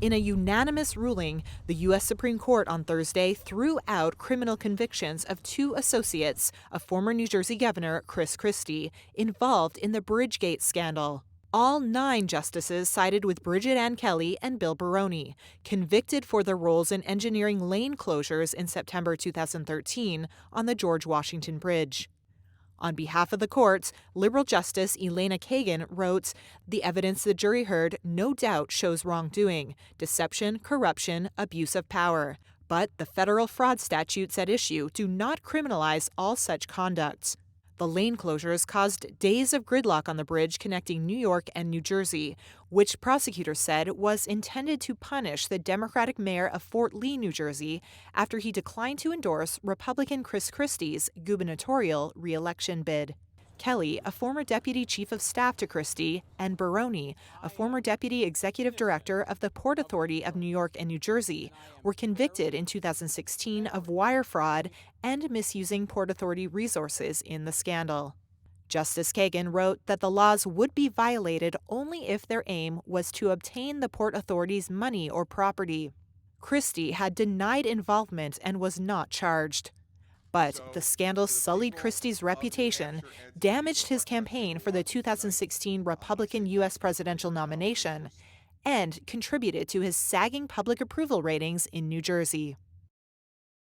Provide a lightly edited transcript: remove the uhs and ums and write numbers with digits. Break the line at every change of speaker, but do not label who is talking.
In a unanimous ruling, the U.S. Supreme Court on Thursday threw out criminal convictions of two associates of former New Jersey Governor Chris Christie involved in the Bridgegate scandal. All 9 justices sided with Bridget Ann Kelly and Bill Baroni, convicted for their roles in engineering lane closures in September 2013 on the George Washington Bridge. On behalf of the courts, liberal Justice Elena Kagan wrote, "The evidence the jury heard no doubt shows wrongdoing, deception, corruption, abuse of power. But the federal fraud statutes at issue do not criminalize all such conduct." The lane closures caused days of gridlock on the bridge connecting New York and New Jersey, which prosecutors said was intended to punish the Democratic mayor of Fort Lee, New Jersey, after he declined to endorse Republican Chris Christie's gubernatorial re-election bid. Kelly, a former deputy chief of staff to Christie, and Baroni, a former deputy executive director of the Port Authority of New York and New Jersey, were convicted in 2016 of wire fraud and misusing Port Authority resources in the scandal. Justice Kagan wrote that the laws would be violated only if their aim was to obtain the Port Authority's money or property. Christie had denied involvement and was not charged. But the scandal sullied Christie's reputation, damaged his campaign for the 2016 Republican U.S. presidential nomination, and contributed to his sagging public approval ratings in New Jersey.